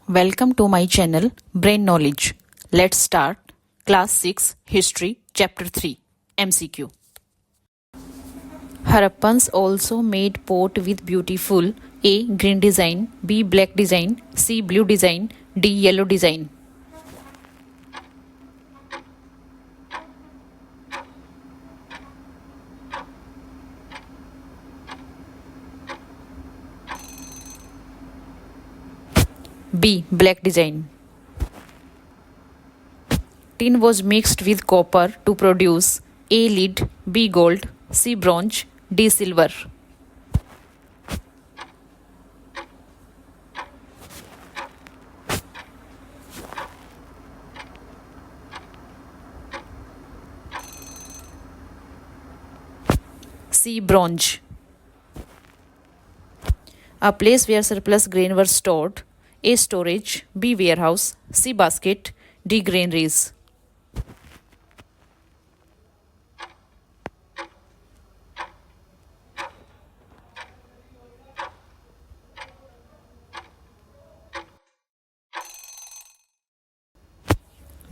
Welcome to my channel Brain Knowledge. Let's start Class 6 History Chapter 3 MCQ. Harappans also made pot with beautiful A. Green design, B. Black design, C. Blue design, D. Yellow design. B. Black design. Tin was mixed with copper to produce A. Lead, B. Gold, C. Bronze, D. Silver. C. Bronze. A place where surplus grain were stored. A. Storage, B. Warehouse, C. Basket, D. Granaries.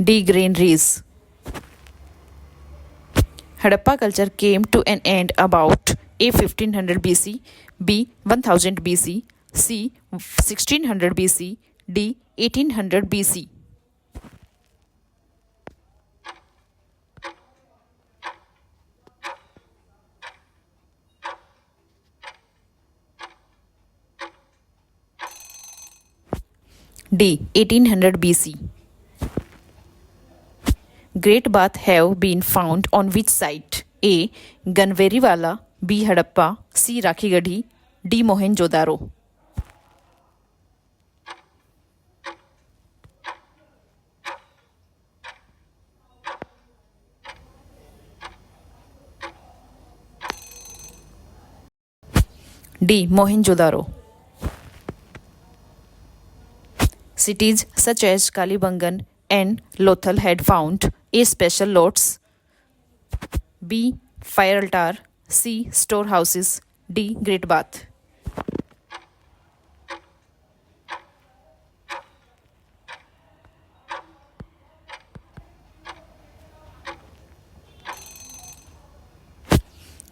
D. Granaries. Harappa culture came to an end about A. 1500 BC, B. 1000 BC, C. 1600 BC, D. 1800 BC. D. 1800 BC. Great bath have been found on which site? A. Ganveriwala, B. Harappa, C. Rakhigadhi, D. Mohenjo-daro. D. Mohenjo-daro. Cities such as Kalibangan and Lothal had found A. Special lots, B. Fire altar, C. Storehouses, D. Great bath.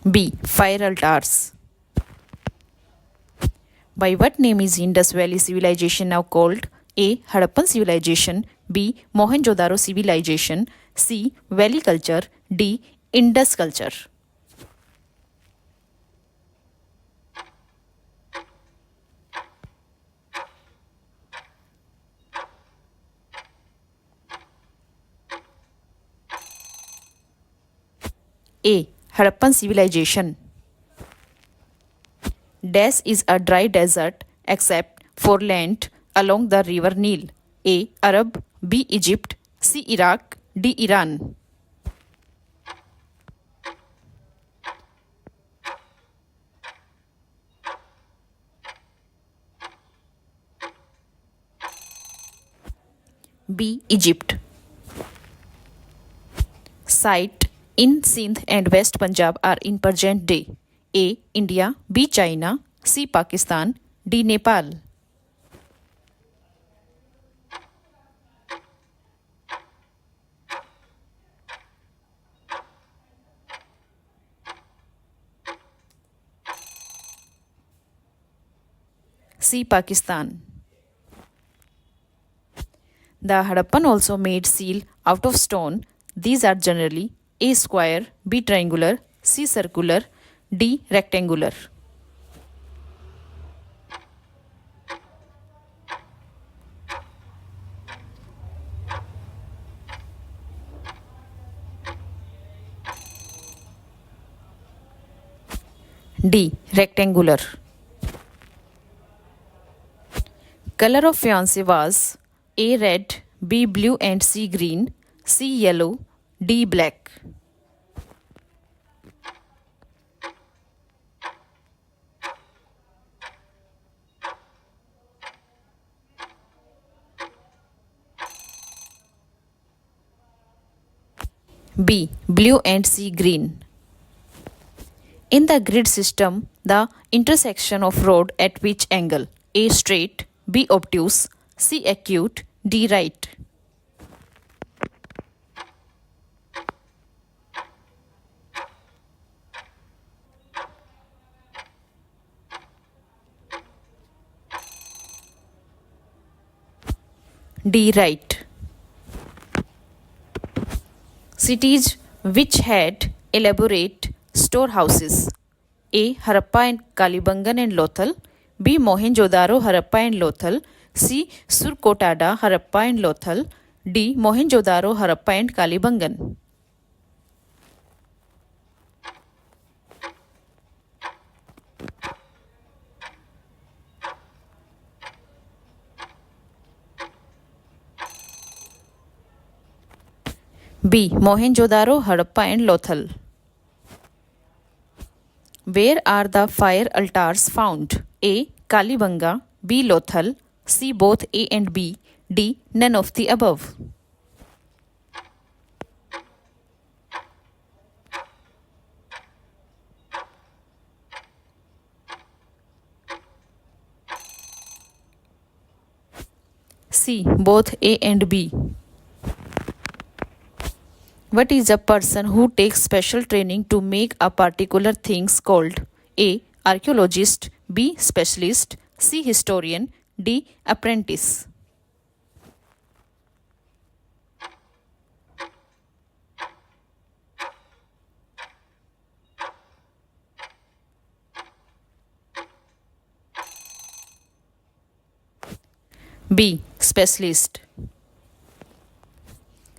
B. Fire altars. By what name is Indus Valley civilization now called? A. Harappan civilization, B. Mohenjo-daro civilization, C. Valley culture, D. Indus culture. A. Harappan civilization. Dash is a dry desert except for land along the river Nile. A. Arab, B. Egypt, C. Iraq, D. Iran. B. Egypt. Site in Sindh and West Punjab are in present day. A. India, B. China, C. Pakistan, D. Nepal. C. Pakistan. The Harappan also made seal out of stone. These are generally A. Square, B. Triangular, C. Circular, D. Rectangular. D. Rectangular. Color of fiancé was A. Red, B. Blue and C. Green, C. Yellow, D. Black. B. Blue and C. Green. In the grid system, the intersection of road at which angle? A. Straight, B. Obtuse, C. Acute, D. Right. D. Right. Cities which had elaborate storehouses. A. Harappa and Kalibangan and Lothal. B. Mohenjo-daro, Harappa and Lothal. C. Surkotada, Harappa and Lothal. D. Mohenjo-daro, Harappa and Kalibangan. B. Mohenjo-daro, Harappa and Lothal. Where are the fire altars found? A. Kalibanga. B. Lothal. C. Both A and B. D. None of the above. C. Both A and B. What is a person who takes special training to make a particular things called? A. Archaeologist. B. Specialist. C. Historian. D. Apprentice. B. Specialist.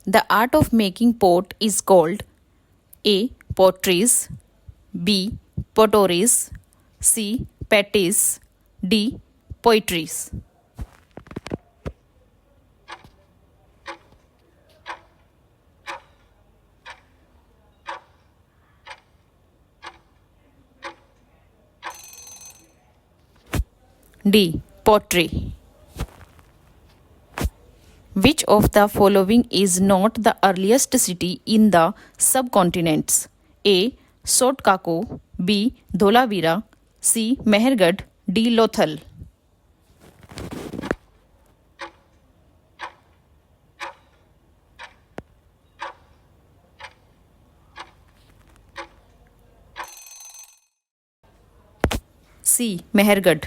The art of making pot is called A. Potteries. B. Potteries. C. Patties. D. Poetries. D. Pottery. Which of the following is not the earliest city in the subcontinents? A. Sotkako. B. Dholavira. C. Mehergarh. D. Lothal. C. Mehergarh.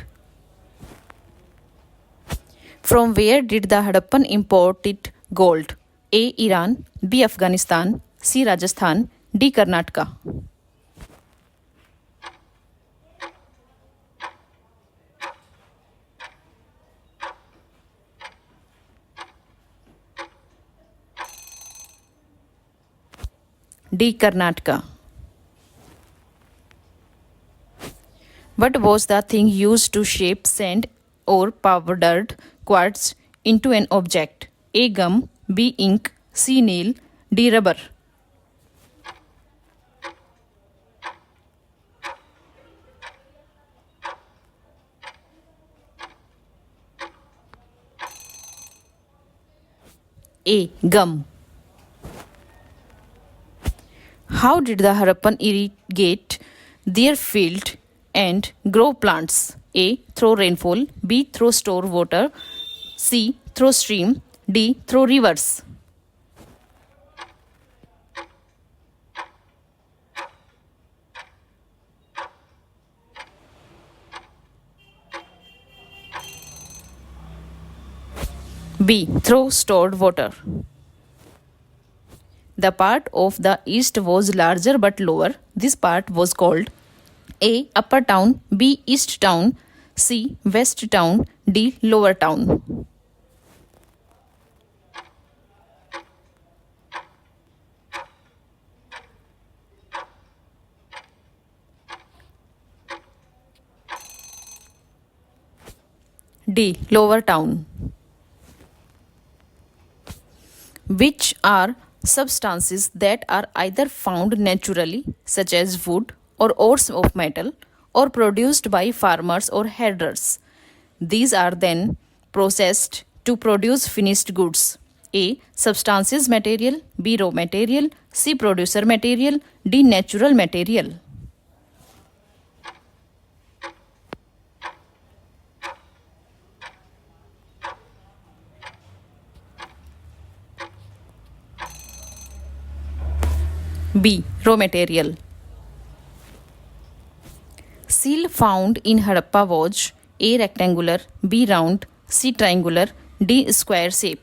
From where did the Harappan imported gold? A. Iran. B. Afghanistan. C. Rajasthan. D. Karnataka. D. Karnataka. What was the thing used to shape sand or powdered quartz into an object? A. Gum. B. Ink. C. Nail. D. Rubber. A. Gum. How did the Harappan irrigate their field and grow plants? A. Through rainfall. B. Through store water. C. Through stream. D. Through rivers. B. Through stored water. The part of the east was larger but lower. This part was called A. Upper town. B. East town. C. West town. D. Lower town. D. Lower town. Which are substances that are either found naturally, such as wood or ores of metal, or produced by farmers or herders. These are then processed to produce finished goods. A. Substances material. B. Raw material. C. Producer material. D. Natural material. B. Raw material. Seal found in Harappa was A. Rectangular, B. Round, C. Triangular, D. Square shape.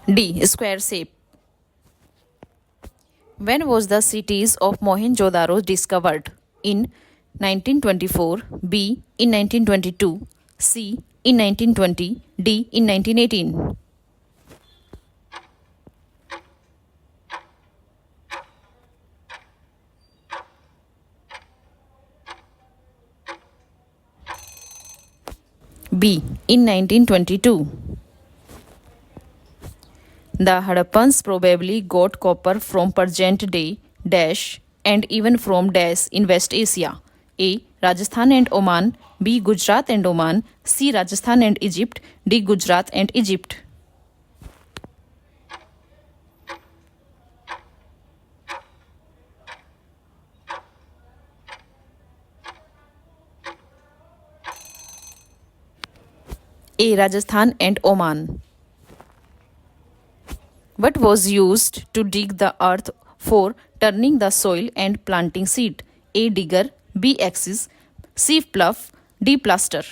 D. Square shape. When was the cities of Mohenjo-daro discovered? In 1924, B. in 1922, C. in 1920, D. in 1918. B. in 1922. The Hadappans probably got copper from present day dash and even from dash in West Asia. A. Rajasthan and Oman, B. Gujarat and Oman, C. Rajasthan and Egypt, D. Gujarat and Egypt. A. Rajasthan and Oman. What was used to dig the earth for turning the soil and planting seed? A. Digger, B. Axis, C. Plough, D. Plaster.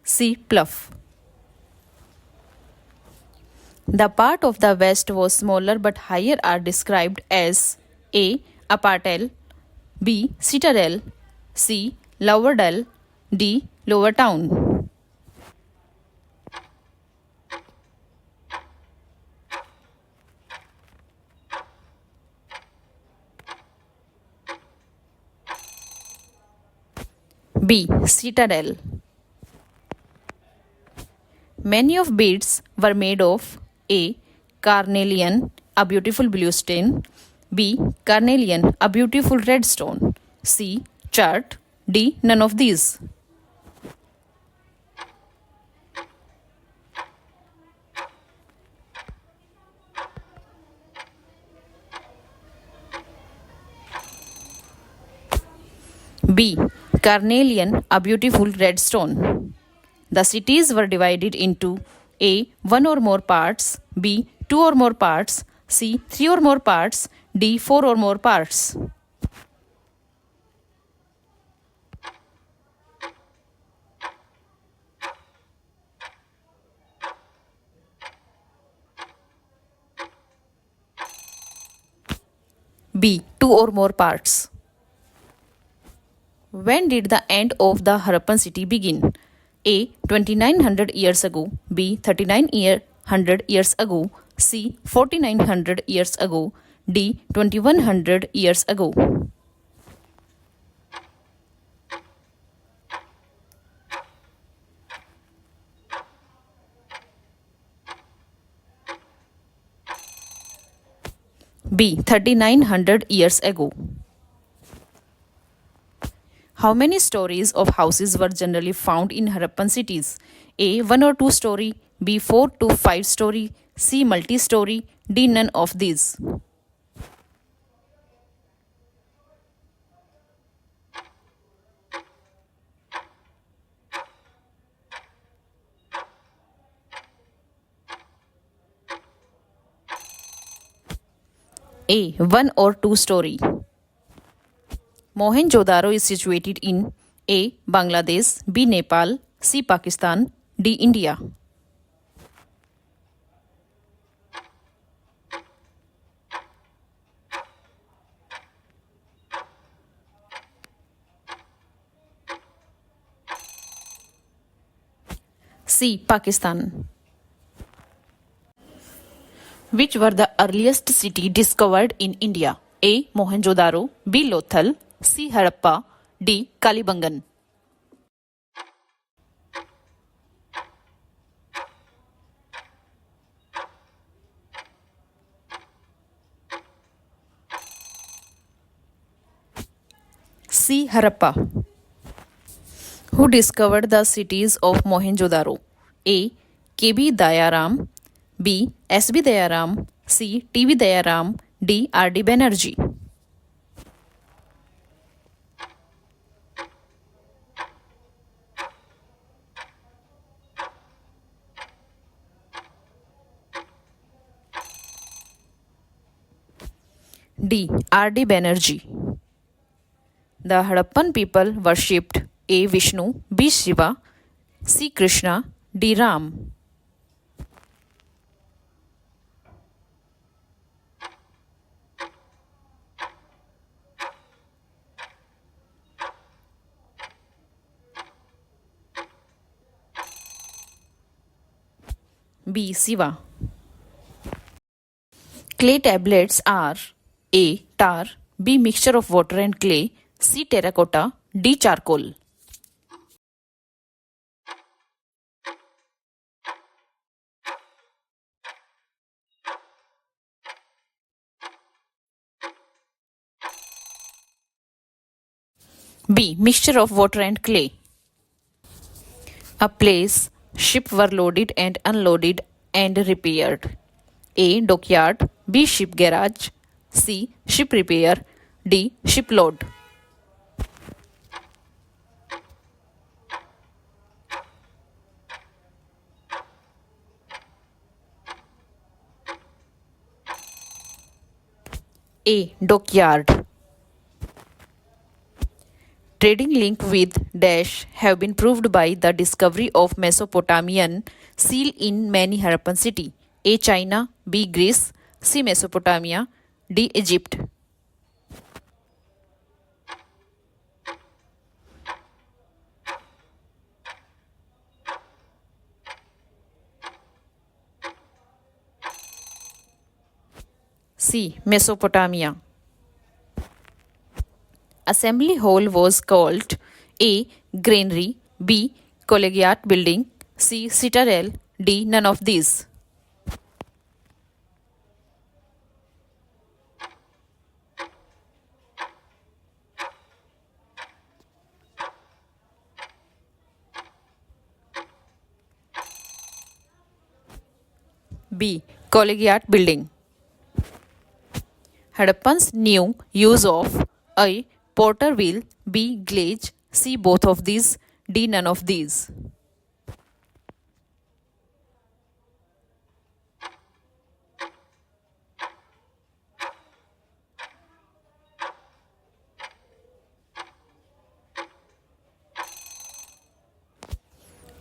C. Plough. The part of the west was smaller but higher are described as A. Apartheid, B. Citadel, C. Lower Dell, D. Lower Town. B. Citadel. Many of beads were made of A. Carnelian, a beautiful blue stone, B. Carnelian, a beautiful red stone, C. Chart, D. None of these. B. Carnelian, a beautiful red stone. The cities were divided into A. One or more parts, B. Two or more parts, C. Three or more parts, D. Four or more parts. B. Two or more parts. When did the end of the Harappan city begin? A. 2900 years ago, B. 3900 years ago, C. 4900 years ago, D. 2100 years ago. B. 3900 years ago. How many stories of houses were generally found in Harappan cities? A. 1 or 2 story, B. 4 to 5 story, C. multi-story, D. none of these. A. 1 or 2 story. Mohenjo-daro is situated in A. Bangladesh, B. Nepal, C. Pakistan, D. India. C. Pakistan. Which were the earliest city discovered in India? A. Mohenjo-daro, B. Lothal, C. Harappa, D. Kalibangan. C. Harappa. Who discovered the cities of Mohenjo-daro? A. K.B. Dayaram, B. S.B. Dayaram, C. T.V. Dayaram, D. R.D. Banerjee. D. R.D. Banerjee. The Harappan people worshipped A. Vishnu, B. Shiva, C. Krishna, D. Ram. B. Shiva. Clay tablets are A. Tar, B. Mixture of water and clay, C. Terracotta, D. Charcoal. B. Mixture of water and clay. A place ships were loaded and unloaded and repaired. A. Dockyard, B. Ship garage, C. Ship repair, D. Ship load. A. Dockyard. Trading link with dash have been proved by the discovery of Mesopotamian seal in many Harappan city. A. China, B. Greece, C. Mesopotamia, D. Egypt. C. Mesopotamia. Assembly hall was called A. Granary, B. Collegiate building, C. Citadel, D. None of these. B. Collegiate building. Hadappans knew use of A. Porter wheel, B. Glaze, C. Both of these, D. None of these.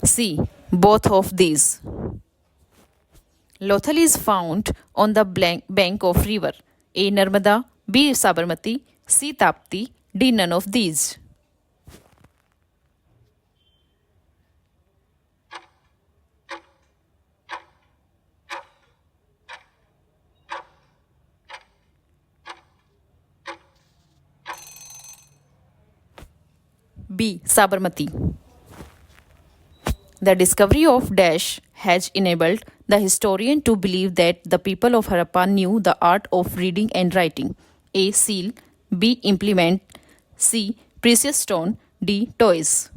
C. Both of these. Lothal is found on the bank of river A. Narmada, B. Sabarmati, C. Tapti, D. None of these. B. Sabarmati. The discovery of dash has enabled the historian to believe that the people of Harappa knew the art of reading and writing. A. Seal, B. Implement, C. Precious stone, D. Toys.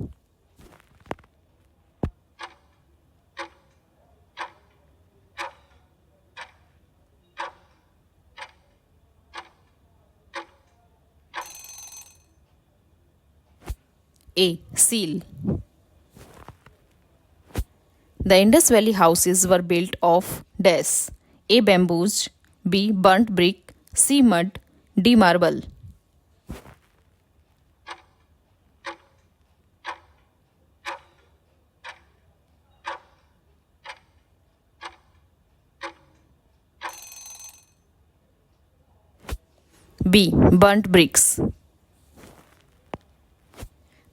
A. Seal. The Indus Valley houses were built of dash A. Bamboos, B. Burnt brick, C. Mud, D. Marble. B. Burnt bricks.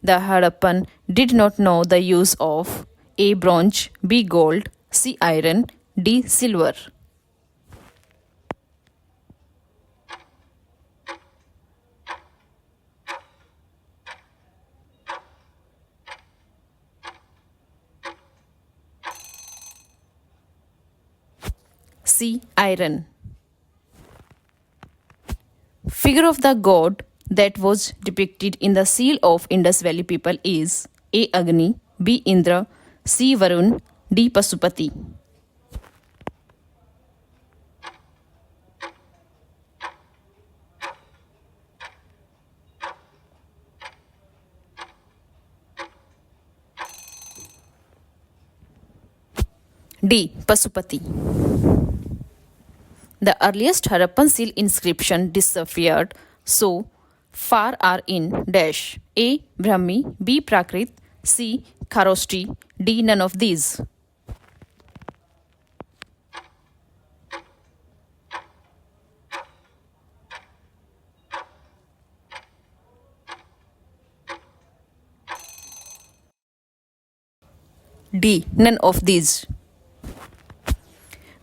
The Harappan did not know the use of A. Bronze, B. Gold, C. Iron, D. Silver. C. Iron. Figure of the god that was depicted in the seal of Indus Valley people is A. Agni, B. Indra, C. Varun, D. Pasupati. D. Pasupati. The earliest Harappan seal inscription disappeared so far are in dash A. Brahmi, B. Prakrit, C. Kharoshti, D. None of these. D. None of these.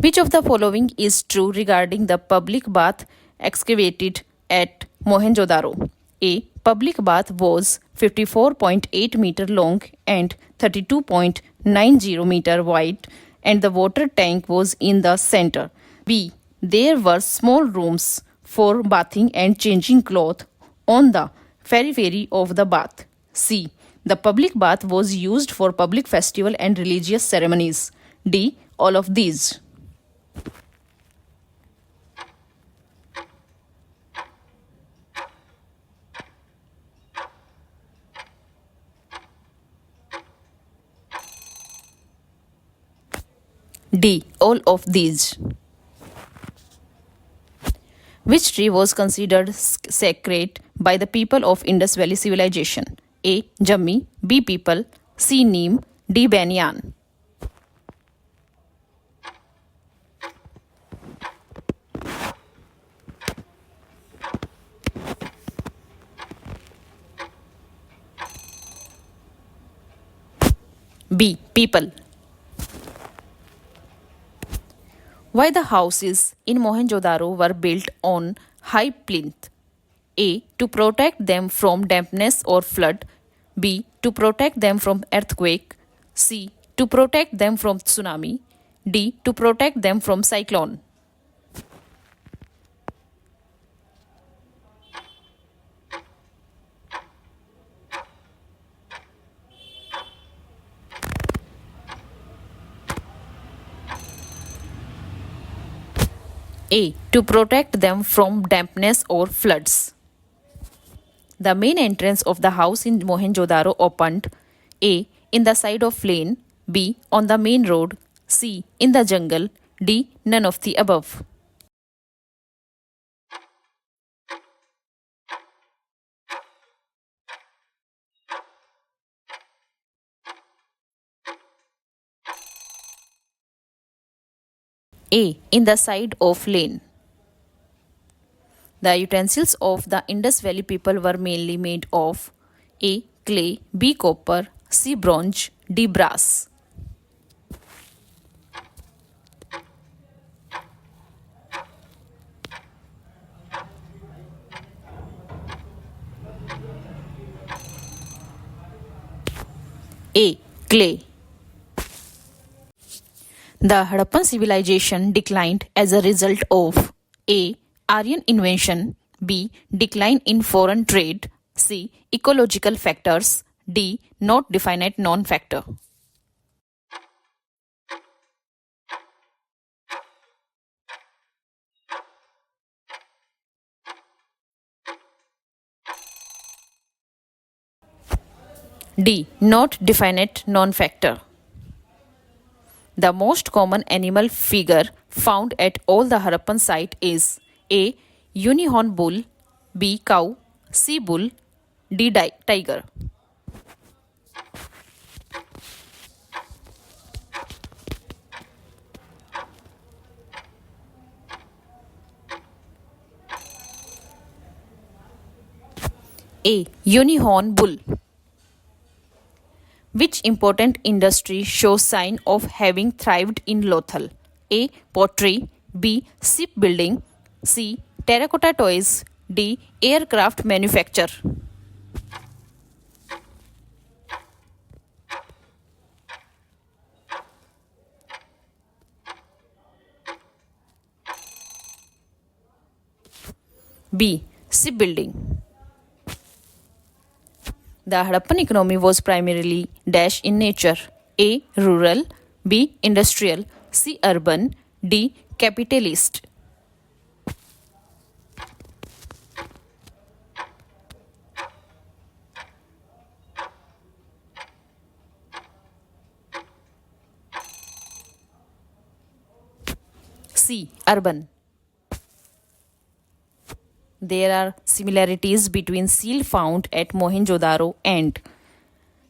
Which of the following is true regarding the public bath excavated at Mohenjo-daro? A. Public bath was 54.8 meter long and 32.90 meter wide, and the water tank was in the center. B. There were small rooms for bathing and changing cloth on the periphery of the bath. C. The public bath was used for public festival and religious ceremonies. D. All of these. D. All of these. Which tree was considered sacred by the people of Indus Valley civilization? A. Jammi, B. People, C. Neem, D. Banyan. B. People. Why the houses in Mohenjo-daro were built on high plinth? A. To protect them from dampness or flood. B. To protect them from earthquake. C. To protect them from tsunami. D. To protect them from cyclone. A. To protect them from dampness or floods. The main entrance of the house in Mohenjo-daro opened A. In the side of lane, B. On the main road, C. In the jungle, D. None of the above. A. In the side of lane. The utensils of the Indus Valley people were mainly made of A. Clay, B. Copper, C. Bronze, D. Brass. A. Clay. The Harappan civilization declined as a result of A. Aryan invention, B. Decline in foreign trade, C. Ecological factors, D. Not definite non-factor. D. Not definite non-factor. The most common animal figure found at all the Harappan site is A. Unicorn bull, B. Cow, C. Bull, D. Tiger. A. Unicorn bull. Which important industry shows sign of having thrived in Lothal? A. Pottery, B. Shipbuilding, C. Terracotta toys, D. Aircraft manufacture. B. Shipbuilding. The Harappan economy was primarily dash in nature. A. Rural. B. Industrial. C. Urban. D. Capitalist. C. Urban. There are similarities between seal found at Mohenjo-daro and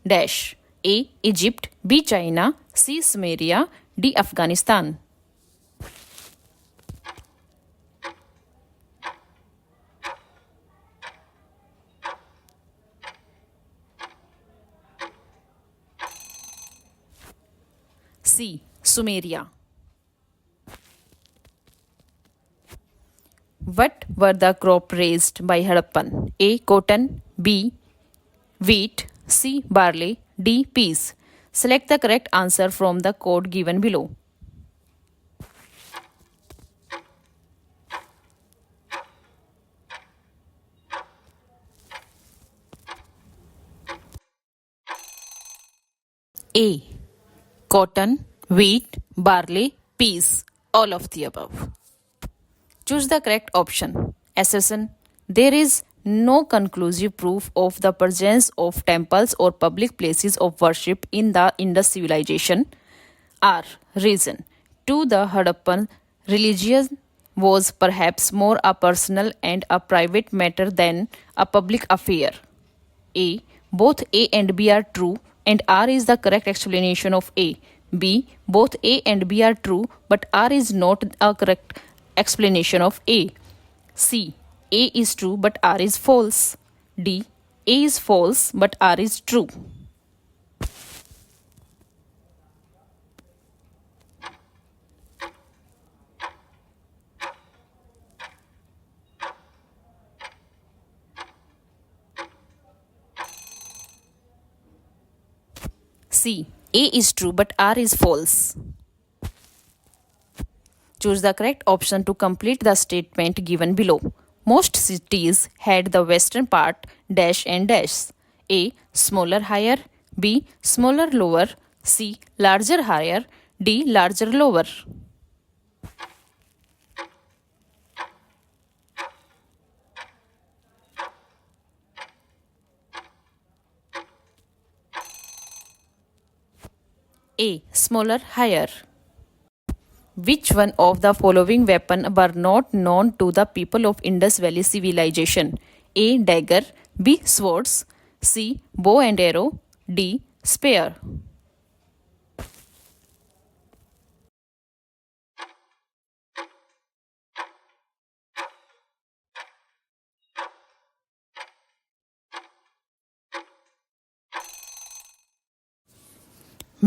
dash. A. Egypt. B. China. C. Sumeria. D. Afghanistan. C. Sumeria. What were the crop raised by Harappan? A. Cotton. B. Wheat. C. Barley. D. Peas. Select the correct answer from the code given below. A. Cotton, wheat, barley, peas. All of the above. Choose the correct option. Assertion. There is no conclusive proof of the presence of temples or public places of worship in the Indus civilization. R. Reason. To the Harappan, religion was perhaps more a personal and a private matter than a public affair. A. Both A and B are true, and R is the correct explanation of A. B. Both A and B are true, but R is not a correct explanation of A. C. A is true, but R is false. D. A is false, but R is true. C. A is true, but R is false. Choose the correct option to complete the statement given below. Most cities had the western part dash and dash. A. Smaller higher. B. Smaller lower. C. Larger higher. D. Larger lower. A. Smaller higher. Which one of the following weapons were not known to the people of Indus Valley civilization? A. Dagger. B. Swords. C. Bow and arrow. D. Spear.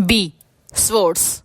B. Swords.